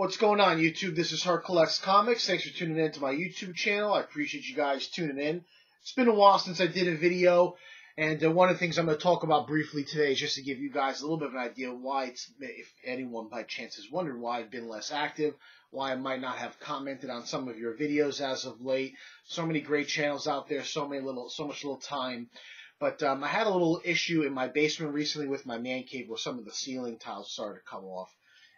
What's going on, YouTube? This is Hart Collects Comics. Thanks for tuning in to my YouTube channel. I appreciate you guys tuning in. It's been a while since I did a video, and one of the things I'm going to talk about briefly today is just to give you guys a little bit of an idea why if anyone by chance has wondered why I've been less active, why I might not have commented on some of your videos as of late. So many great channels out there, so much little time. But I had a little issue in my basement recently with my man cave where some of the ceiling tiles started to come off.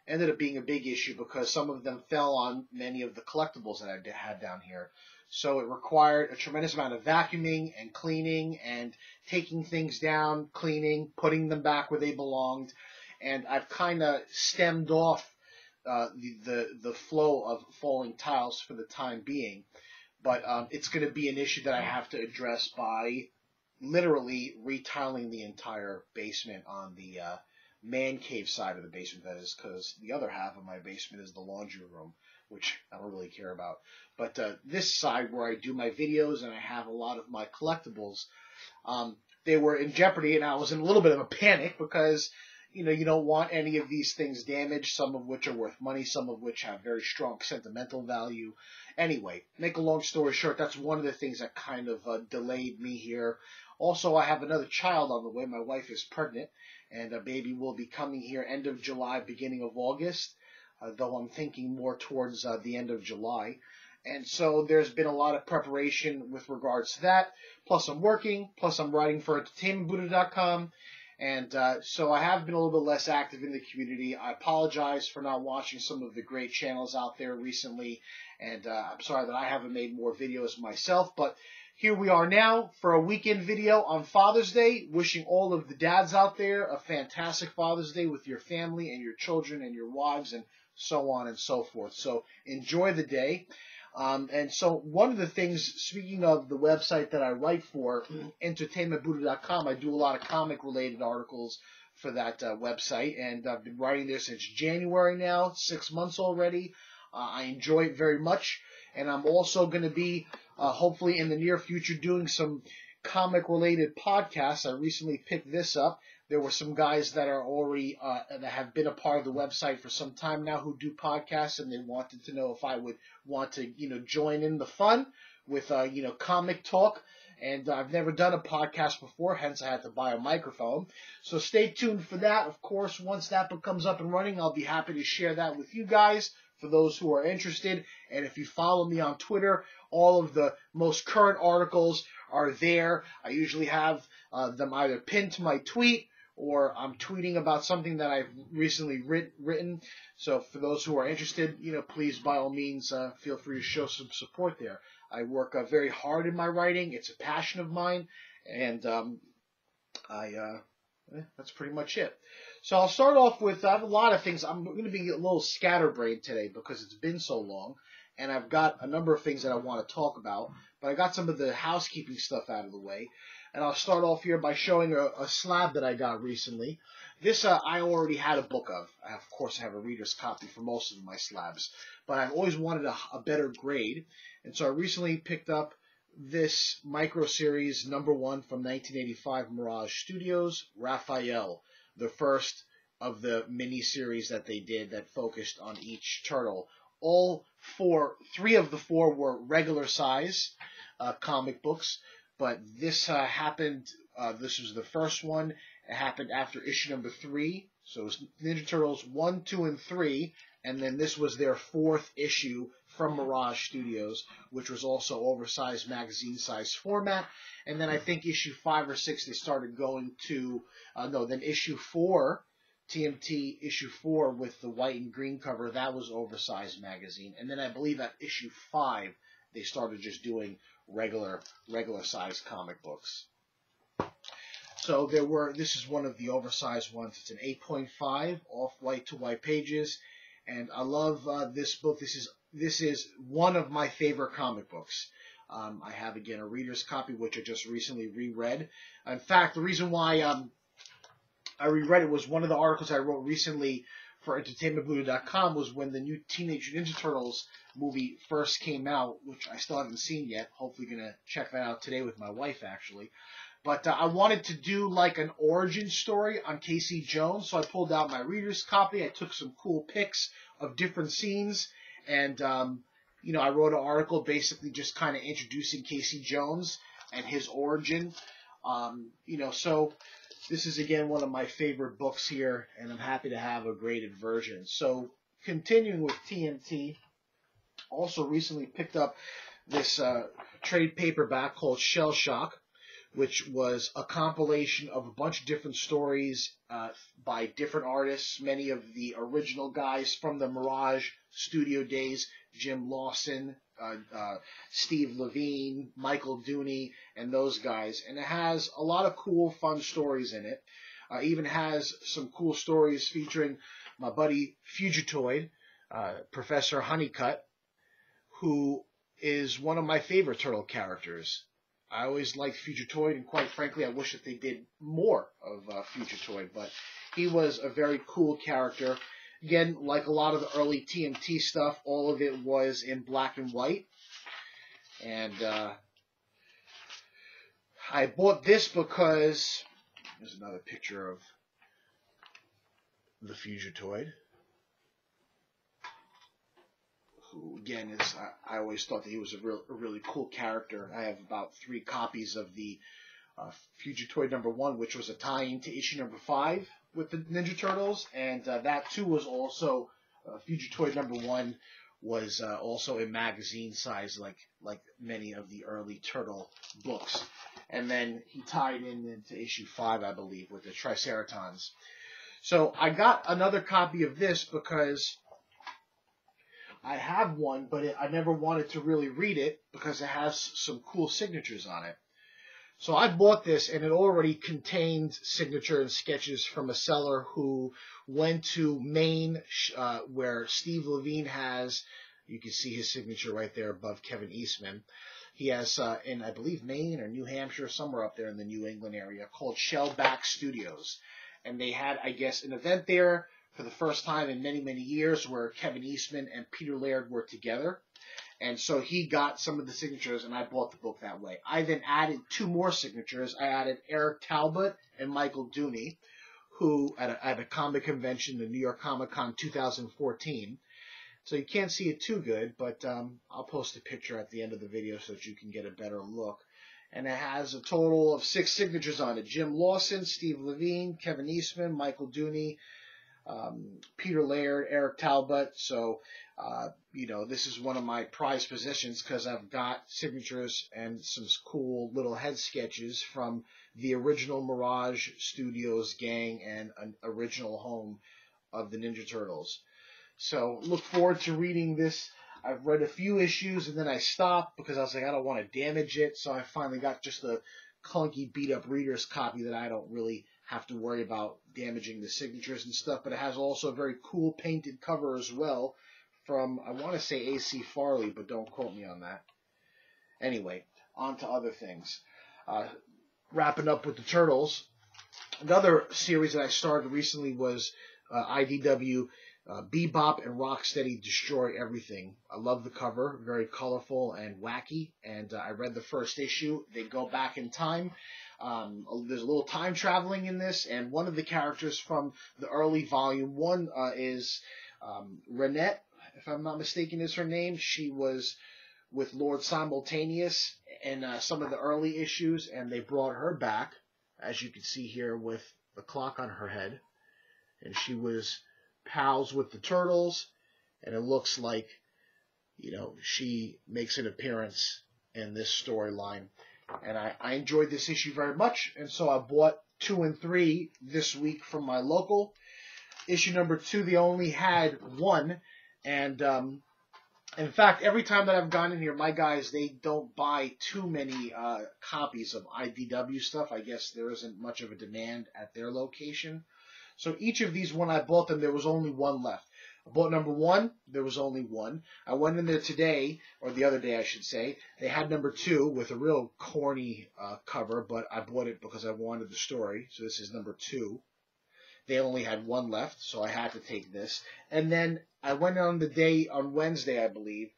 Ended up being a big issue because some of them fell on many of the collectibles that I had down here. So it required a tremendous amount of vacuuming and cleaning and taking things down, cleaning, putting them back where they belonged. And I've kind of stemmed off the flow of falling tiles for the time being. But it's going to be an issue that I have to address by literally retiling the entire basement on the man cave side of the basement, that is, because the other half of my basement is the laundry room, which I don't really care about. But this side where I do my videos and I have a lot of my collectibles, they were in jeopardy, and I was in a little bit of a panic because, you know, you don't want any of these things damaged, some of which are worth money, some of which have very strong sentimental value. Anyway, make a long story short, that's one of the things that kind of delayed me here. Also, I have another child on the way. My wife is pregnant, and a baby will be coming here end of July, beginning of August, though I'm thinking more towards the end of July. And so there's been a lot of preparation with regards to that. Plus I'm working, plus I'm writing for entertainmentbuddha.com. And so I have been a little bit less active in the community. I apologize for not watching some of the great channels out there recently. And I'm sorry that I haven't made more videos myself. But here we are now for a weekend video on Father's Day. Wishing all of the dads out there a fantastic Father's Day with your family and your children and your wives and so on and so forth. So enjoy the day. And so one of the things, speaking of the website that I write for, entertainmentbuddha.com, I do a lot of comic-related articles for that website, and I've been writing there since January now, 6 months already. I enjoy it very much, and I'm also going to be, hopefully in the near future, doing some comic-related podcasts. I recently picked this up. There were some guys that are already that have been a part of the website for some time now who do podcasts, and they wanted to know if I would want to, join in the fun with, comic talk. And I've never done a podcast before, hence I had to buy a microphone. So stay tuned for that. Of course, once that becomes up and running, I'll be happy to share that with you guys for those who are interested. And if you follow me on Twitter, all of the most current articles are there. I usually have them either pinned to my tweet, or I'm tweeting about something that I've recently written. So for those who are interested, please, by all means, feel free to show some support there. I work very hard in my writing. It's a passion of mine, and that's pretty much it. So I'll start off with, I have a lot of things. I'm going to be a little scatterbrained today because it's been so long, and I've got a number of things that I want to talk about, but I got some of the housekeeping stuff out of the way. And I'll start off here by showing a slab that I got recently. This I already had a book of. Of course, I have a reader's copy for most of my slabs. But I've always wanted a better grade. And so I recently picked up this micro series #1 from 1985 Mirage Studios, Raphael, the first of the mini-series that they did that focused on each turtle. Three of the four were regular size comic books. But this happened, this was the first one. It happened after issue #3. So it was Ninja Turtles 1, 2, and 3. And then this was their fourth issue from Mirage Studios, which was also oversized magazine size format. And then I think issue 5 or 6 they started going to, then issue 4, TMT issue 4 with the white and green cover, that was oversized magazine. And then I believe at issue 5 they started just doing regular size comic books. So this is one of the oversized ones. It's an 8.5 off-white to white pages, and I love this book. This is one of my favorite comic books. I have, again, a reader's copy, which I just recently reread. In fact, the reason why I reread it was one of the articles I wrote recently for entertainmentbuddha.com was when the new Teenage Ninja Turtles movie first came out, which I still haven't seen yet. Hopefully going to check that out today with my wife, actually. But I wanted to do like an origin story on Casey Jones, so I pulled out my reader's copy. I took some cool pics of different scenes, and you know, I wrote an article basically just kind of introducing Casey Jones and his origin. You know, so this is again one of my favorite books here, and I'm happy to have a graded version. So continuing with TMT, also recently picked up this trade paperback called Shell Shock, which was a compilation of a bunch of different stories by different artists, many of the original guys from the Mirage studio days, Jim Lawson, Steve Levine, Michael Dooney, and those guys. And it has a lot of cool, fun stories in it. Even has some cool stories featuring my buddy Fugitoid, Professor Honeycutt, who is one of my favorite Turtle characters. I always liked Fugitoid, and quite frankly, I wish that they did more of Fugitoid, but he was a very cool character. Again, like a lot of the early TMT stuff, all of it was in black and white. And I bought this because there's another picture of the Fugitoid, who again is, I always thought that he was a really cool character. I have about 3 copies of the Fugitoid #1, which was a tie-in to issue #5 with the Ninja Turtles, and that too was also Fugitoid #1 was also a magazine size, like many of the early Turtle books. And then he tied into issue 5, I believe, with the Triceratons. So I got another copy of this because I have one, but I never wanted to really read it because it has some cool signatures on it. So I bought this, and it already contained signature and sketches from a seller who went to Maine, where Steve Levine has, you can see his signature right there above Kevin Eastman. He has, in I believe Maine or New Hampshire, somewhere up there in the New England area, called Shellback Studios. And they had, I guess, an event there for the first time in many, many years where Kevin Eastman and Peter Laird were together. And so he got some of the signatures, and I bought the book that way. I then added 2 more signatures. I added Eric Talbot and Michael Dooney, who at a comic convention, the New York Comic Con 2014. So you can't see it too good, but I'll post a picture at the end of the video so that you can get a better look. And it has a total of 6 signatures on it. Jim Lawson, Steve Levine, Kevin Eastman, Michael Dooney, Peter Laird, Eric Talbot. So, you know, this is one of my prized possessions because I've got signatures and some cool little head sketches from the original Mirage Studios gang and an original home of the Ninja Turtles. So, look forward to reading this. I've read a few issues and then I stopped because I was like, I don't want to damage it. So I finally got just a clunky, beat-up reader's copy that I don't really have to worry about damaging the signatures and stuff. But it has also a very cool painted cover as well from, I want to say A.C. Farley, but don't quote me on that. Anyway, on to other things. Wrapping up with the Turtles. Another series that I started recently was IDW Bebop and Rocksteady Destroy Everything. I love the cover, very colorful and wacky, and I read the first issue. They go back in time. There's a little time traveling in this, and one of the characters from the early volume 1 is Renette, if I'm not mistaken is her name. She was with Lord Simultaneous in some of the early issues, and they brought her back, as you can see here with the clock on her head, and she was pals with the Turtles, and it looks like, you know, she makes an appearance in this storyline. And I enjoyed this issue very much, and so I bought 2 and 3 this week from my local. Issue #2, they only had 1, and in fact, every time that I've gone in here, my guys, they don't buy too many copies of IDW stuff. I guess there isn't much of a demand at their location. So each of these, when I bought them, there was only 1 left. I bought #1, there was only 1. I went in there today, or the other day I should say. They had #2 with a real corny cover, but I bought it because I wanted the story. So this is #2. They only had 1 left, so I had to take this. And then I went on the day, on Wednesday, I believe,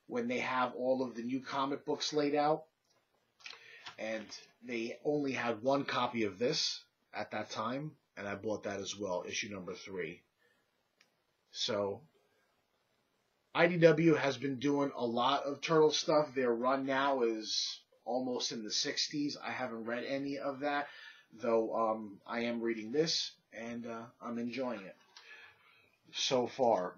when they have all of the new comic books laid out. and they only had one copy of this at that time, and I bought that as well, issue number 3. So IDW has been doing a lot of Turtle stuff. Their run now is almost in the 60s. I haven't read any of that, though I am reading this, and I'm enjoying it so far.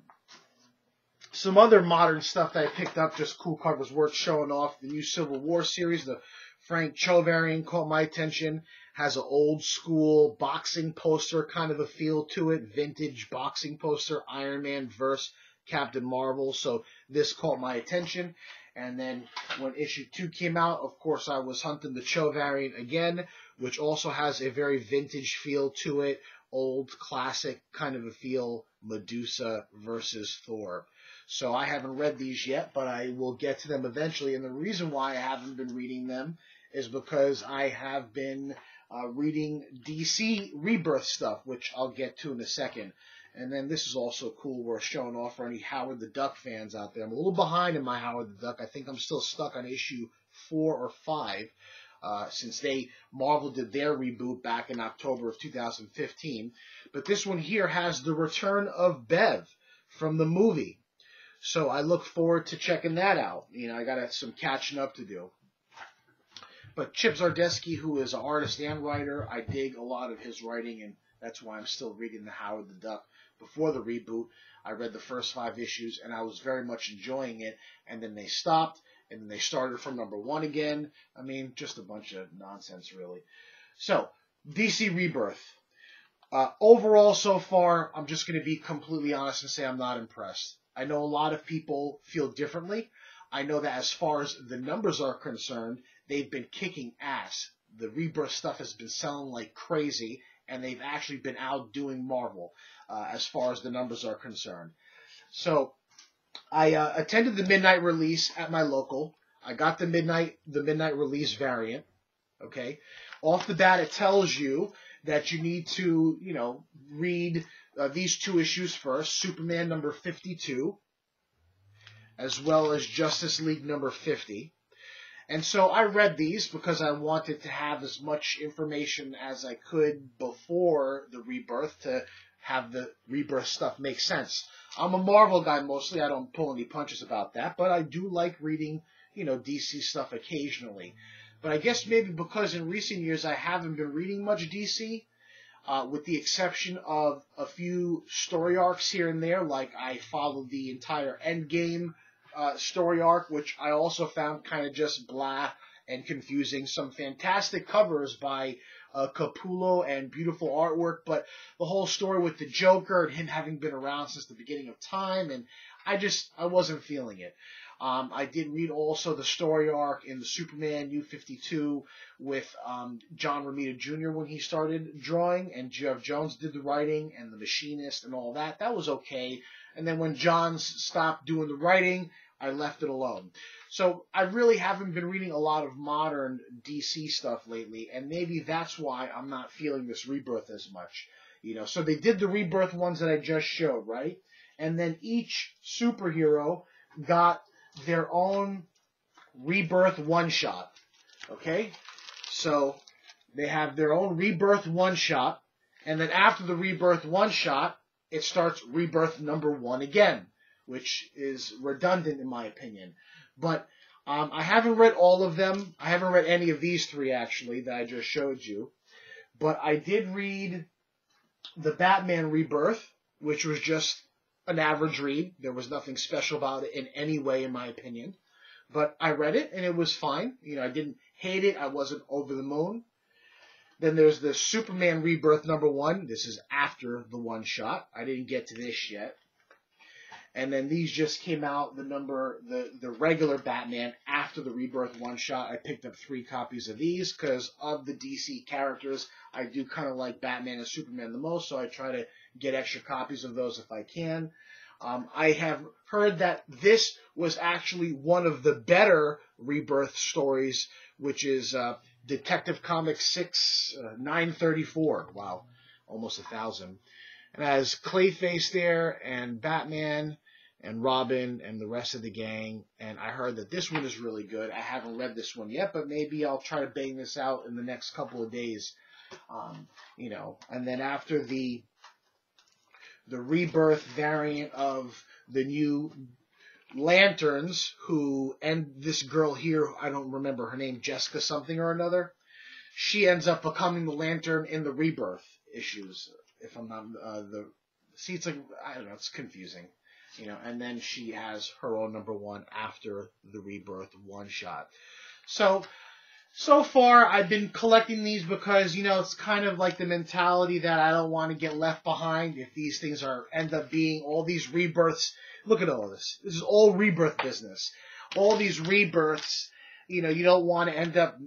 Some other modern stuff that I picked up, just cool covers worth showing off. The new Civil War series, the Frank Cho variant, caught my attention. Has an old school boxing poster kind of a feel to it. Vintage boxing poster. Iron Man versus Captain Marvel. So this caught my attention. And then when issue 2 came out, of course, I was hunting the Cho variant again, which also has a very vintage feel to it. Old classic kind of a feel. Medusa versus Thor. So I haven't read these yet, but I will get to them eventually. And the reason why I haven't been reading them is because I have been reading DC Rebirth stuff, which I'll get to in a second. And then this is also cool. We're showing off for any Howard the Duck fans out there. I'm a little behind in my Howard the Duck. I think I'm still stuck on issue 4 or 5 since Marvel did their reboot back in October of 2015. But this one here has the return of Bev from the movie. So I look forward to checking that out. You know, I got some catching up to do. But Chip Zdarsky, who is an artist and writer, I dig a lot of his writing, and that's why I'm still reading the Howard the Duck. Before the reboot, I read the first 5 issues, and I was very much enjoying it. And then they stopped, and then they started from number 1 again. I mean, just a bunch of nonsense, really. So, DC Rebirth. Overall, so far, I'm just going to be completely honest and say I'm not impressed. I know a lot of people feel differently. I know that as far as the numbers are concerned, they've been kicking ass. The Rebirth stuff has been selling like crazy, and they've actually been outdoing Marvel as far as the numbers are concerned. So I attended the midnight release at my local. I got the midnight release variant. Okay, off the bat, it tells you that you need to, read these 2 issues first, Superman number 52, as well as Justice League number 50. And so I read these because I wanted to have as much information as I could before the Rebirth to have the Rebirth stuff make sense. I'm a Marvel guy mostly. I don't pull any punches about that, but I do like reading, DC stuff occasionally. But I guess maybe because in recent years I haven't been reading much DC, with the exception of a few story arcs here and there, like I followed the entire Endgame story arc, which I also found kind of just blah and confusing. Some fantastic covers by Capullo and beautiful artwork, but the whole story with the Joker and him having been around since the beginning of time, and I wasn't feeling it. I did read also the story arc in the Superman New 52 with John Romita Jr. when he started drawing, and Geoff Jones did the writing, and the Machinist and all that. That was okay. And then when John stopped doing the writing, I left it alone. So I really haven't been reading a lot of modern DC stuff lately, and maybe that's why I'm not feeling this Rebirth as much. So they did the Rebirth ones that I just showed, right? And then each superhero got their own Rebirth one-shot, okay? So they have their own Rebirth one-shot, and then after the Rebirth one-shot, it starts Rebirth number 1 again, which is redundant in my opinion. But I haven't read all of them. I haven't read any of these 3, actually, that I just showed you. But I did read the Batman Rebirth, which was just an average read. There was nothing special about it in any way, in my opinion. But I read it, and it was fine. I didn't hate it. I wasn't over the moon. Then there's the Superman Rebirth number 1. This is after the one-shot. I didn't get to this yet. And then these just came out, the regular Batman after the Rebirth one-shot. I picked up 3 copies of these because of the DC characters. I do kind of like Batman and Superman the most, so I try to get extra copies of those if I can. I have heard that this was actually one of the better Rebirth stories, which is Detective Comics 934. Wow, almost 1,000. It has Clayface there and Batman and Robin and the rest of the gang. And I heard that this one is really good. I haven't read this one yet, but maybe I'll try to bang this out in the next couple of days. And then after the Rebirth variant of the new Lanterns, and this girl here, I don't remember her name, Jessica something or another, she ends up becoming the Lantern in the Rebirth issues. If I'm not, it's like, I don't know, it's confusing. And then she has her own #1 after the Rebirth one-shot. So far, I've been collecting these because, it's kind of like the mentality that I don't want to get left behind if these things end up being all these rebirths. Look at all this. This is all Rebirth business. All these rebirths, you don't want to end up,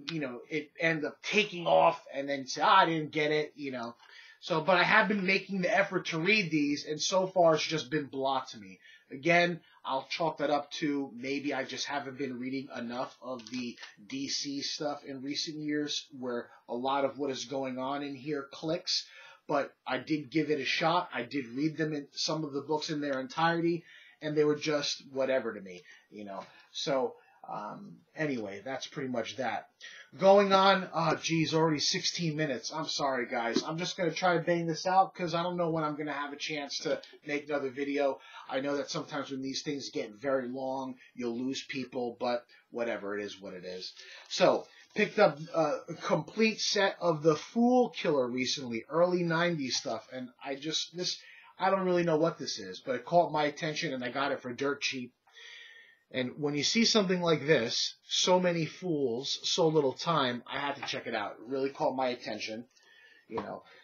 end up taking off and then say, I didn't get it, But I have been making the effort to read these, and so far it's just been blocked to me. Again, I'll chalk that up to maybe I just haven't been reading enough of the DC stuff in recent years where a lot of what is going on in here clicks. But I did give it a shot. I did read them in some of the books in their entirety, and they were just whatever to me, So anyway, that's pretty much that. Going on, already 16 minutes. I'm sorry, guys. I'm just going to try to bang this out because I don't know when I'm going to have a chance to make another video. I know that sometimes when these things get very long, you'll lose people, but whatever, it is what it is. So, picked up a complete set of the Fool Killer recently, early 90s stuff, and I don't really know what this is, but it caught my attention and I got it for dirt cheap. And when you see something like this, so many fools, so little time, I had to check it out. It really caught my attention,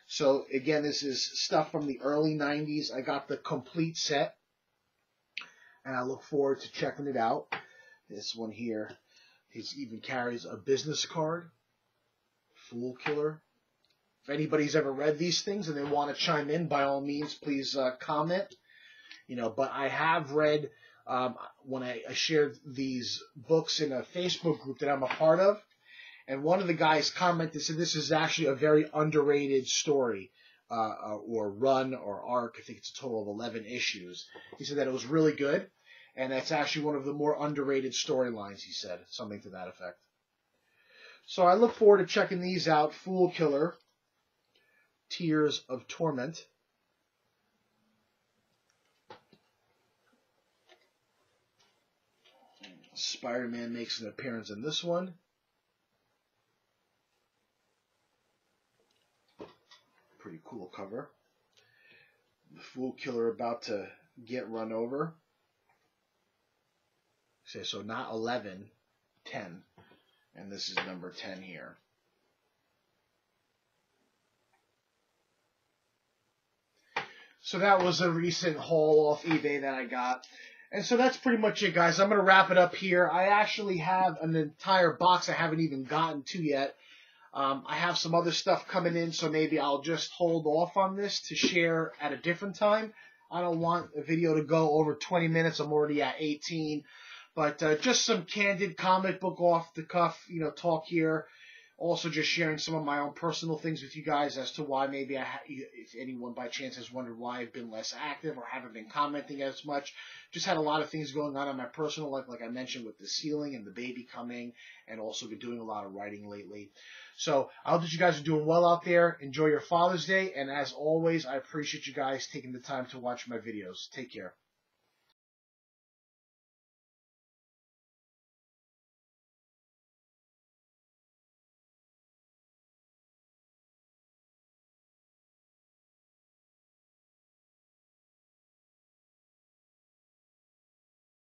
So, again, this is stuff from the early 90s. I got the complete set, and I look forward to checking it out. This one here, he even carries a business card, Fool Killer. If anybody's ever read these things and they want to chime in, by all means, please comment. But I have read... when I shared these books in a Facebook group that I'm a part of, and one of the guys commented, said this is actually a very underrated story, or run, or arc. I think it's a total of 11 issues. He said that it was really good, and that's actually one of the more underrated storylines, he said, something to that effect. So I look forward to checking these out. Fool Killer, Tears of Torment. Spider-Man makes an appearance in this one. Pretty cool cover. The Fool Killer about to get run over. So not 11, 10. And this is number 10 here. So that was a recent haul off eBay that I got. And so that's pretty much it, guys. I'm going to wrap it up here. I actually have an entire box I haven't even gotten to yet. I have some other stuff coming in, so maybe I'll just hold off on this to share at a different time. I don't want a video to go over 20 minutes. I'm already at 18. But just some candid comic book off-the-cuff, talk here. Also just sharing some of my own personal things with you guys as to why maybe if anyone by chance has wondered why I've been less active or haven't been commenting as much. Just had a lot of things going on in my personal life, like I mentioned, with the ceiling and the baby coming, and also been doing a lot of writing lately. So I hope that you guys are doing well out there. Enjoy your Father's Day, and as always, I appreciate you guys taking the time to watch my videos. Take care.